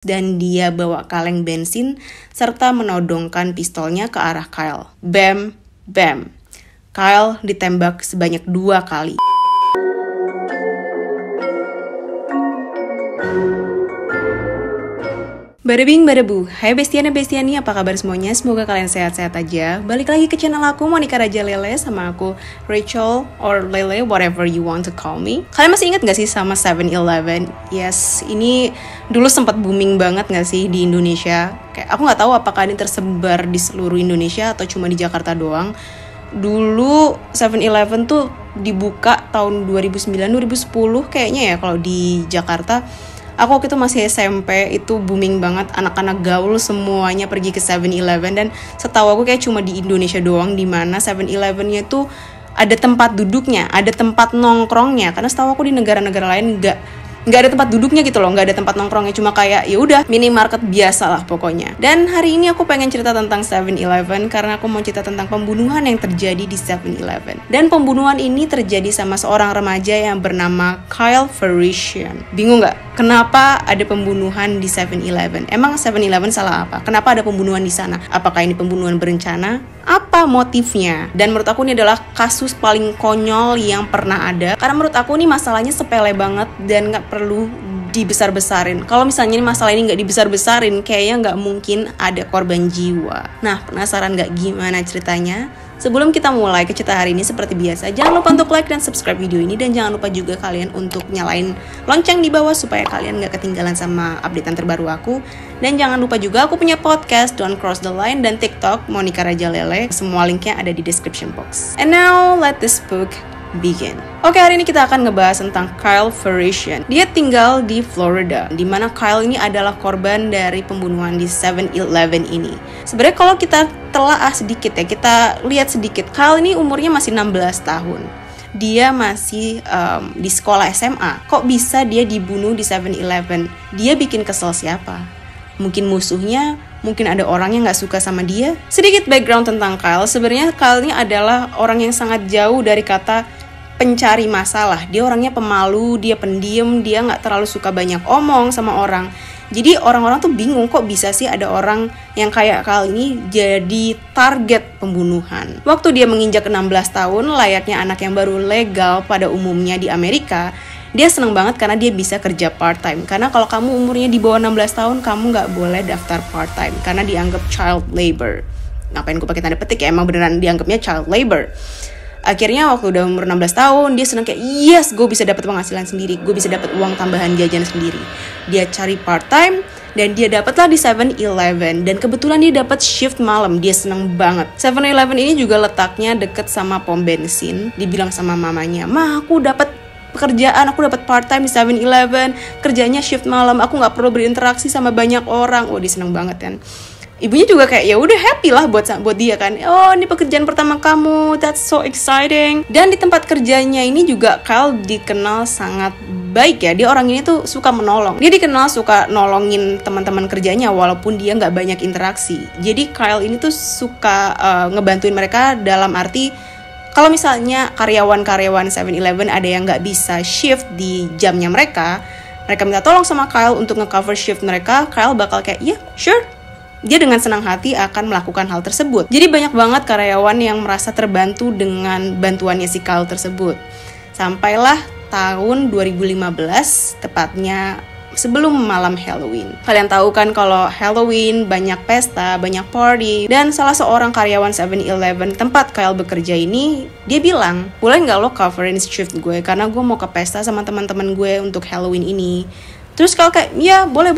dan dia bawa kaleng bensin serta menodongkan pistolnya ke arah Kyle. Bam, bam. Kyle ditembak sebanyak 2 kali. Badabing badabu, hai bestiani, apa kabar semuanya? Semoga kalian sehat-sehat aja. Balik lagi ke channel aku, Monica Raja Lele, sama aku Rachel or Lele, whatever you want to call me. Kalian masih ingat gak sih sama 7-Eleven? Yes, ini dulu sempat booming banget gak sih di Indonesia? Kayak aku gak tahu apakah ini tersebar di seluruh Indonesia atau cuma di Jakarta doang. Dulu 7-Eleven tuh dibuka tahun 2009-2010 kayaknya ya kalau di Jakarta. Aku waktu itu masih SMP, itu booming banget, anak-anak gaul semuanya pergi ke 7-Eleven. Dan setahu aku kayak cuma di Indonesia doang, di mana 7-Eleven-nya tuh ada tempat duduknya, ada tempat nongkrongnya. Karena setahu aku di negara-negara lain nggak ada tempat duduknya gitu loh, nggak ada tempat nongkrongnya, cuma kayak ya udah minimarket biasa lah pokoknya. Dan hari ini aku pengen cerita tentang 7-Eleven karena aku mau cerita tentang pembunuhan yang terjadi di 7-Eleven. Dan pembunuhan ini terjadi sama seorang remaja yang bernama Kyle Ferguson. Bingung nggak? Kenapa ada pembunuhan di 7-Eleven? Emang 7-Eleven salah apa? Kenapa ada pembunuhan di sana? Apakah ini pembunuhan berencana? Apa motifnya? Dan menurut aku ini adalah kasus paling konyol yang pernah ada. Karena menurut aku ini masalahnya sepele banget dan nggak perlu dibesar-besarin. Kalau misalnya masalah ini nggak dibesar-besarin, kayaknya nggak mungkin ada korban jiwa. Nah, penasaran nggak gimana ceritanya? Sebelum kita mulai ke cerita hari ini, seperti biasa, jangan lupa untuk like dan subscribe video ini. Dan jangan lupa juga kalian untuk nyalain lonceng di bawah supaya kalian nggak ketinggalan sama updatean terbaru aku. Dan jangan lupa juga aku punya podcast, Don't Cross the Line, dan TikTok, Monica Raja Lele. Semua linknya ada di description box. And now, let this book begin. Oke, hari ini kita akan ngebahas tentang Kyle Ferguson. Dia tinggal di Florida, di mana Kyle ini adalah korban dari pembunuhan di 7-Eleven ini. Sebenarnya kalau kita telaah sedikit ya, kita lihat sedikit, Kyle ini umurnya masih 16 tahun. Dia masih di sekolah SMA. Kok bisa dia dibunuh di 7-Eleven? Dia bikin kesel siapa? Mungkin musuhnya, mungkin ada orang yang gak suka sama dia. Sedikit background tentang Kyle. Sebenarnya Kyle ini adalah orang yang sangat jauh dari kata pencari masalah. Dia orangnya pemalu, dia pendiam, dia gak terlalu suka banyak omong sama orang. Jadi orang-orang tuh bingung kok bisa sih ada orang yang kayak Kyle ini jadi target pembunuhan. Waktu dia menginjak 16 tahun, layaknya anak yang baru legal pada umumnya di Amerika, dia seneng banget karena dia bisa kerja part-time. Karena kalau kamu umurnya di bawah 16 tahun, kamu gak boleh daftar part-time karena dianggap child labor. Ngapain gue pakai tanda petik ya, emang beneran dianggapnya child labor. Akhirnya waktu udah umur 16 tahun, dia seneng kayak, yes, gue bisa dapat penghasilan sendiri, gue bisa dapat uang tambahan jajan sendiri. Dia cari part-time, dan dia dapatlah di 7-Eleven. Dan kebetulan dia dapat shift malam, dia seneng banget. 7-Eleven ini juga letaknya deket sama pom bensin. Dibilang sama mamanya, "Ma, aku dapat pekerjaan, aku dapat part-time di 7-Eleven, kerjanya shift malam, aku nggak perlu berinteraksi sama banyak orang." Oh, dia seneng banget kan. Ibunya juga kayak ya udah happy lah buat dia kan. Oh, ini pekerjaan pertama kamu, that's so exciting. Dan di tempat kerjanya ini juga Kyle dikenal sangat baik ya. Dia orang ini tuh suka menolong. Dia dikenal suka nolongin teman-teman kerjanya walaupun dia nggak banyak interaksi. Jadi Kyle ini tuh suka ngebantuin mereka dalam arti kalau misalnya karyawan-karyawan 7-Eleven ada yang nggak bisa shift di jamnya mereka minta tolong sama Kyle untuk nge-cover shift mereka. Kyle bakal kayak yeah, sure. Dia dengan senang hati akan melakukan hal tersebut. Jadi banyak banget karyawan yang merasa terbantu dengan bantuannya si Kyle tersebut. Sampailah tahun 2015, tepatnya sebelum malam Halloween. Kalian tahu kan kalau Halloween banyak pesta, banyak party. Dan salah seorang karyawan 7-Eleven tempat Kyle bekerja ini, dia bilang, "Boleh nggak lo coverin shift gue? Karena gue mau ke pesta sama teman-teman gue untuk Halloween ini." Terus kalau kayak, ya boleh,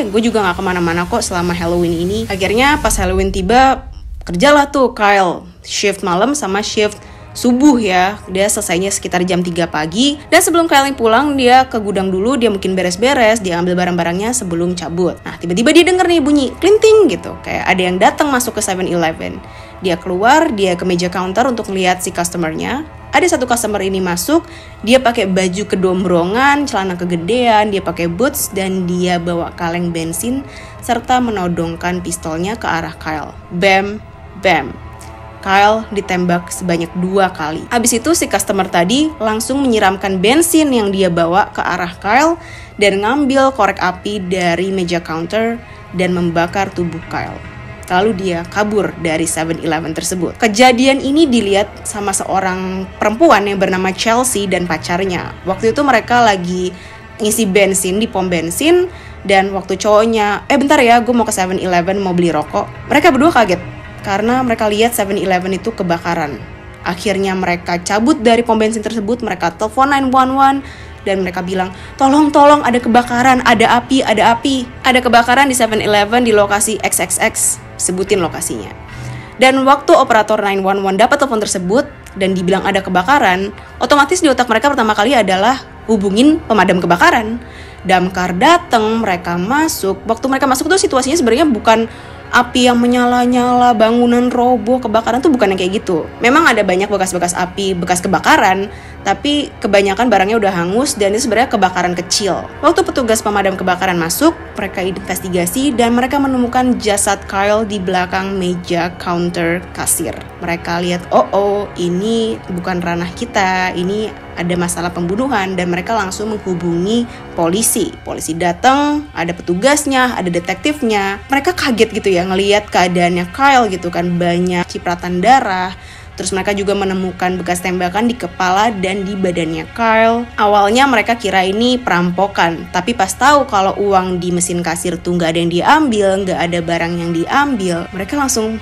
gue juga gak kemana-mana kok selama Halloween ini. Akhirnya pas Halloween tiba, kerjalah tuh Kyle shift malam sama shift subuh ya. Dia selesainya sekitar jam 3 pagi. Dan sebelum Kyle pulang, dia ke gudang dulu, dia mungkin beres-beres, dia ambil barang-barangnya sebelum cabut. Nah, tiba-tiba dia denger nih bunyi klinting gitu, kayak ada yang datang masuk ke 7-Eleven. Dia keluar, dia ke meja counter untuk melihat si customernya. Ada satu customer ini masuk, dia pakai baju kedombrongan, celana kegedean, dia pakai boots, dan dia bawa kaleng bensin serta menodongkan pistolnya ke arah Kyle. Bam, bam. Kyle ditembak sebanyak 2 kali. Habis itu si customer tadi langsung menyiramkan bensin yang dia bawa ke arah Kyle dan ngambil korek api dari meja counter dan membakar tubuh Kyle. Lalu dia kabur dari 7-Eleven tersebut. Kejadian ini dilihat sama seorang perempuan yang bernama Chelsea dan pacarnya. Waktu itu mereka lagi ngisi bensin di pom bensin, dan waktu cowoknya, bentar ya, gue mau ke 7-Eleven mau beli rokok. Mereka berdua kaget karena mereka lihat 7-Eleven itu kebakaran. Akhirnya mereka cabut dari pom bensin tersebut, mereka telepon 911 dan mereka bilang, tolong ada kebakaran, ada api. Ada kebakaran di 7-Eleven di lokasi XXX, sebutin lokasinya. Dan waktu operator 911 dapat telepon tersebut dan dibilang ada kebakaran, otomatis di otak mereka pertama kali adalah hubungin pemadam kebakaran. Damkar datang, mereka masuk. Waktu mereka masuk tuh situasinya sebenarnya bukan api yang menyala-nyala, bangunan roboh, kebakaran tuh bukan yang kayak gitu. Memang ada banyak bekas-bekas api, bekas kebakaran, tapi kebanyakan barangnya udah hangus dan itu sebenarnya kebakaran kecil. Waktu petugas pemadam kebakaran masuk, mereka investigasi dan mereka menemukan jasad Kyle di belakang meja counter kasir. Mereka lihat, ini bukan ranah kita, ini ada masalah pembunuhan, dan mereka langsung menghubungi polisi. Polisi datang, ada petugasnya, ada detektifnya. Mereka kaget gitu ya ngelihat keadaannya Kyle gitu kan, banyak cipratan darah. Terus mereka juga menemukan bekas tembakan di kepala dan di badannya Kyle. Awalnya mereka kira ini perampokan, tapi pas tahu kalau uang di mesin kasir tuh nggak ada yang diambil, nggak ada barang yang diambil, mereka langsung,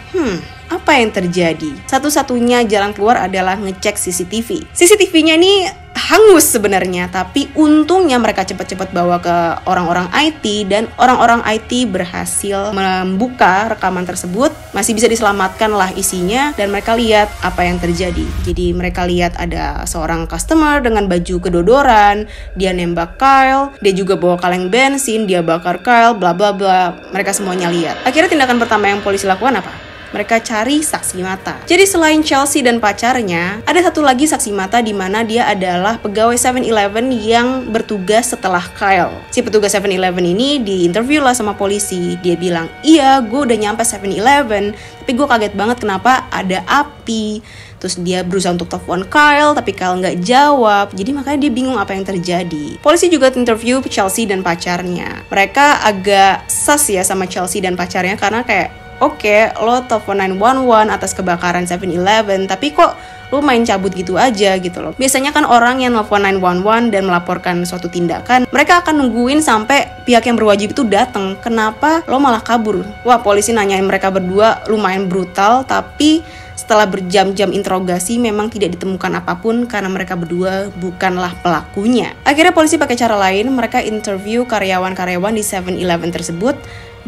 apa yang terjadi? Satu-satunya jalan keluar adalah ngecek CCTV. CCTV-nya ini hangus sebenarnya, tapi untungnya mereka cepat-cepat bawa ke orang-orang IT dan orang-orang IT berhasil membuka rekaman tersebut. Masih bisa diselamatkan lah isinya dan mereka lihat apa yang terjadi. Jadi mereka lihat ada seorang customer dengan baju kedodoran, dia nembak Kyle, dia juga bawa kaleng bensin, dia bakar Kyle, bla bla bla. Mereka semuanya lihat. Akhirnya tindakan pertama yang polisi lakukan apa? Mereka cari saksi mata. Jadi selain Chelsea dan pacarnya, ada satu lagi saksi mata di mana dia adalah pegawai 7-Eleven yang bertugas setelah Kyle. Si petugas 7-Eleven ini diinterview lah sama polisi. Dia bilang, iya gue udah nyampe 7-Eleven, tapi gue kaget banget kenapa ada api. Terus dia berusaha untuk telepon Kyle, tapi Kyle nggak jawab. Jadi makanya dia bingung apa yang terjadi. Polisi juga interview Chelsea dan pacarnya. Mereka agak sus ya sama Chelsea dan pacarnya karena kayak, oke, lo telepon 911 atas kebakaran 7-Eleven, tapi kok lo main cabut gitu aja gitu loh. Biasanya kan orang yang telepon 911 dan melaporkan suatu tindakan, mereka akan nungguin sampai pihak yang berwajib itu datang. Kenapa lo malah kabur? Wah, polisi nanyain mereka berdua lumayan brutal, tapi setelah berjam-jam interogasi memang tidak ditemukan apapun karena mereka berdua bukanlah pelakunya. Akhirnya polisi pakai cara lain, mereka interview karyawan-karyawan di 7-Eleven tersebut.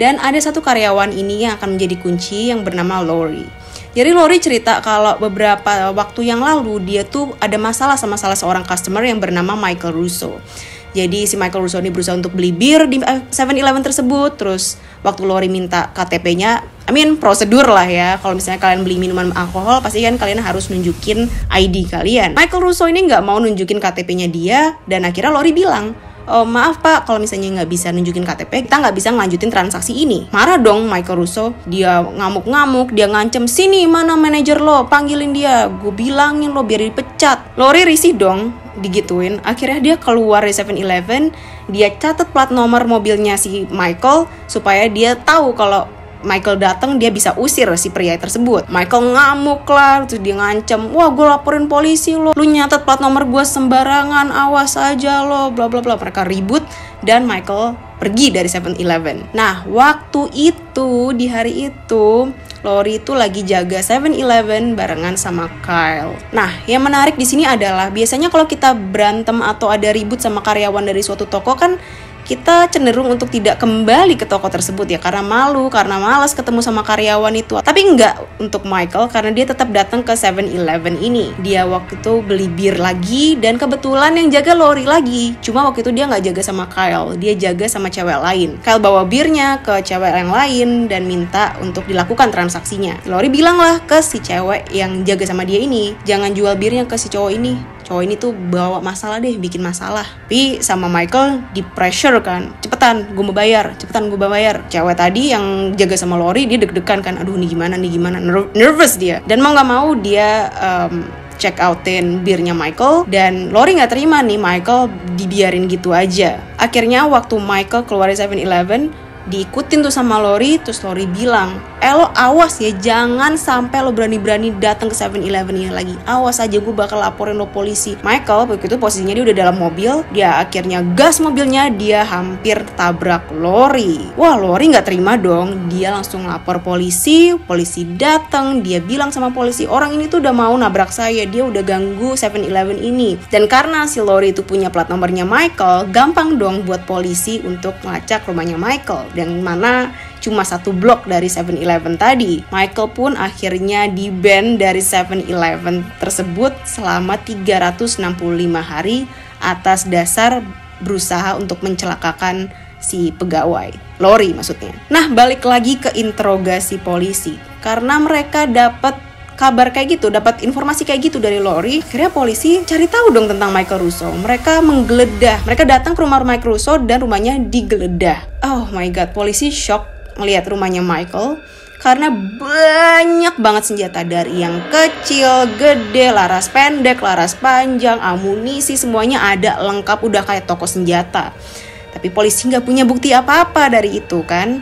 Dan ada satu karyawan ini yang akan menjadi kunci yang bernama Lori. Jadi Lori cerita kalau beberapa waktu yang lalu dia tuh ada masalah sama salah seorang customer yang bernama Michael Russo. Jadi si Michael Russo ini berusaha untuk beli bir di 7-Eleven tersebut. Terus waktu Lori minta KTP-nya, prosedur lah ya. Kalau misalnya kalian beli minuman alkohol, pasti kan kalian harus nunjukin ID kalian. Michael Russo ini nggak mau nunjukin KTP-nya dia. Dan akhirnya Lori bilang, maaf pak, kalau misalnya nggak bisa nunjukin KTP, kita nggak bisa ngelanjutin transaksi ini. Marah dong Michael Russo, dia ngamuk-ngamuk, dia ngancem, sini mana manajer lo, panggilin dia, gue bilangin lo biar dipecat. Lori risih dong, digituin. Akhirnya dia keluar dari 7-Eleven, dia catat plat nomor mobilnya si Michael supaya dia tahu kalau Michael datang dia bisa usir si pria tersebut. Michael ngamuk lah, terus dia ngancem, wah gue laporin polisi lo, lu nyatet plat nomor gue sembarangan, awas aja lo, bla bla bla. Mereka ribut dan Michael pergi dari 7-Eleven. Nah waktu itu, di hari itu, Lori itu lagi jaga 7-Eleven barengan sama Kyle. Nah, yang menarik di sini adalah biasanya kalau kita berantem atau ada ribut sama karyawan dari suatu toko kan kita cenderung untuk tidak kembali ke toko tersebut ya, karena malu, karena malas ketemu sama karyawan itu. Tapi enggak untuk Michael, karena dia tetap datang ke 7-Eleven ini. Dia waktu itu beli bir lagi dan kebetulan yang jaga Lori lagi. Cuma waktu itu dia nggak jaga sama Kyle, dia jaga sama cewek lain. Kyle bawa birnya ke cewek yang lain dan minta untuk dilakukan transaksinya. Lori bilang lah ke si cewek yang jaga sama dia ini, jangan jual birnya ke si cowok ini, cowok ini tuh bawa masalah deh, bikin masalah. Tapi sama Michael di pressure kan, cepetan gue mau bayar, cewek tadi yang jaga sama Lori dia deg-degan kan, aduh nih gimana, nervous dia, dan mau gak mau dia check outin birnya Michael, dan Lori nggak terima nih Michael dibiarin gitu aja. Akhirnya waktu Michael keluar dari 7-Eleven, diikutin tuh sama Lori, terus Lori bilang, lo awas ya, jangan sampai lo berani-berani datang ke 7-Eleven ini lagi, awas aja gue bakal laporin lo polisi. Michael begitu posisinya dia udah dalam mobil, dia akhirnya gas mobilnya, dia hampir tabrak Lori. Wah, Lori nggak terima dong, dia langsung lapor polisi datang, dia bilang sama polisi, orang ini tuh udah mau nabrak saya, dia udah ganggu 7-Eleven ini. Dan karena si Lori itu punya plat nomornya Michael, gampang dong buat polisi untuk melacak rumahnya Michael, yang mana cuma 1 blok dari 7-Eleven tadi. Michael pun akhirnya di-ban dari 7-Eleven tersebut selama 365 hari atas dasar berusaha untuk mencelakakan si pegawai, Lori maksudnya. Nah, balik lagi ke interogasi polisi. Karena mereka dapat kabar kayak gitu, dapat informasi kayak gitu dari Lori, akhirnya polisi cari tahu dong tentang Michael Russo. Mereka menggeledah, mereka datang ke rumah Michael Russo dan rumahnya digeledah. Oh my god, polisi shock melihat rumahnya Michael karena banyak banget senjata, dari yang kecil, gede, laras pendek, laras panjang, amunisi, semuanya ada lengkap, udah kayak toko senjata. Tapi polisi nggak punya bukti apa-apa dari itu kan.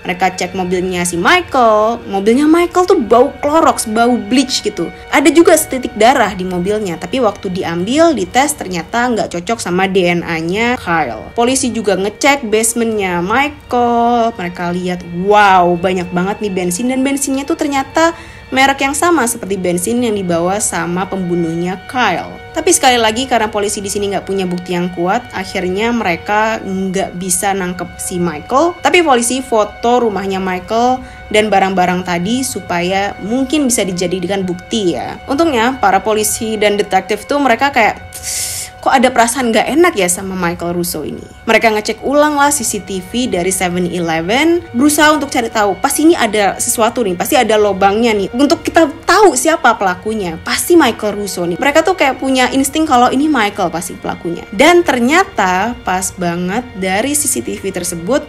Mereka cek mobilnya si Michael. Mobilnya Michael tuh bau Clorox, bau bleach gitu. Ada juga setitik darah di mobilnya. Tapi waktu diambil, dites ternyata nggak cocok sama DNA-nya Kyle. Polisi juga ngecek basementnya Michael. Mereka lihat, wow, banyak banget nih bensin. Dan bensinnya tuh ternyata merek yang sama seperti bensin yang dibawa sama pembunuhnya Kyle. Tapi sekali lagi karena polisi di sini nggak punya bukti yang kuat, akhirnya mereka nggak bisa nangkep si Michael. Tapi polisi foto rumahnya Michael dan barang-barang tadi supaya mungkin bisa dijadikan bukti ya. Untungnya para polisi dan detektif tuh mereka kayak, kok ada perasaan gak enak ya sama Michael Russo ini. Mereka ngecek ulang lah CCTV dari 7-Eleven, berusaha untuk cari tahu, pasti ini ada sesuatu nih, pasti ada lobangnya nih, untuk kita tahu siapa pelakunya. Pasti Michael Russo nih. Mereka tuh kayak punya insting kalau ini Michael pasti pelakunya. Dan ternyata pas banget dari CCTV tersebut,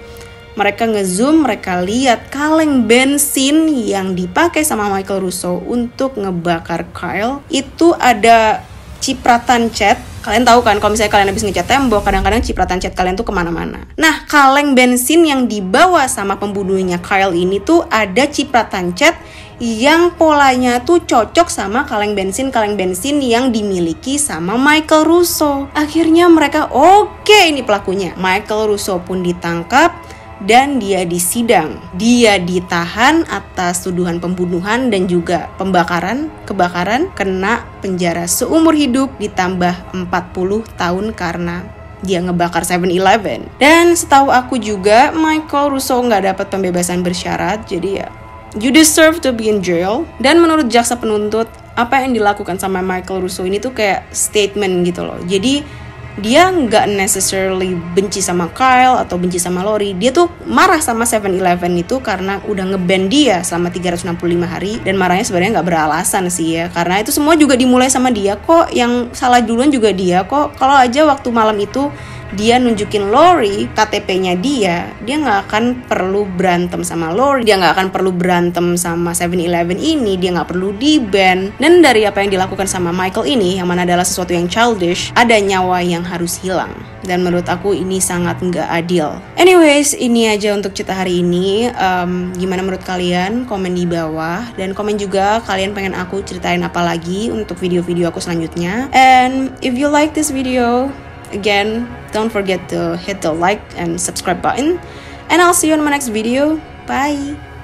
mereka ngezoom, mereka lihat kaleng bensin yang dipakai sama Michael Russo untuk ngebakar Kyle. Itu ada cipratan cat. Kalian tahu kan kalau misalnya kalian habis ngecat tembok, kadang-kadang cipratan cat kalian tuh kemana-mana. Nah, kaleng bensin yang dibawa sama pembunuhnya Kyle ini tuh ada cipratan cat yang polanya tuh cocok sama kaleng bensin yang dimiliki sama Michael Russo. Akhirnya mereka oke, ini pelakunya. Michael Russo pun ditangkap dan dia disidang. Dia ditahan atas tuduhan pembunuhan dan juga kebakaran, kena penjara seumur hidup ditambah 40 tahun karena dia ngebakar 7-Eleven. Dan setahu aku juga Michael Russo nggak dapat pembebasan bersyarat, jadi ya you deserve to be in jail. Dan menurut jaksa penuntut, apa yang dilakukan sama Michael Russo ini tuh kayak statement gitu loh. Jadi dia nggak necessarily benci sama Kyle atau benci sama Lori. Dia tuh marah sama 7-Eleven itu karena udah nge-ban dia selama 365 hari. Dan marahnya sebenarnya nggak beralasan sih ya, karena itu semua juga dimulai sama dia kok. Yang salah duluan juga dia kok. Kalau aja waktu malam itu dia nunjukin Lori KTP-nya dia nggak akan perlu berantem sama Lori, dia nggak akan perlu berantem sama 7-Eleven ini, dia nggak perlu di-ban. Dan dari apa yang dilakukan sama Michael ini, yang mana adalah sesuatu yang childish, ada nyawa yang harus hilang. Dan menurut aku ini sangat nggak adil. Anyways, ini aja untuk cerita hari ini. Gimana menurut kalian? Komen di bawah. Dan komen juga kalian pengen aku ceritain apa lagi untuk video-video aku selanjutnya. And if you like this video, again, don't forget to hit the like and subscribe button. And I'll see you in my next video. Bye!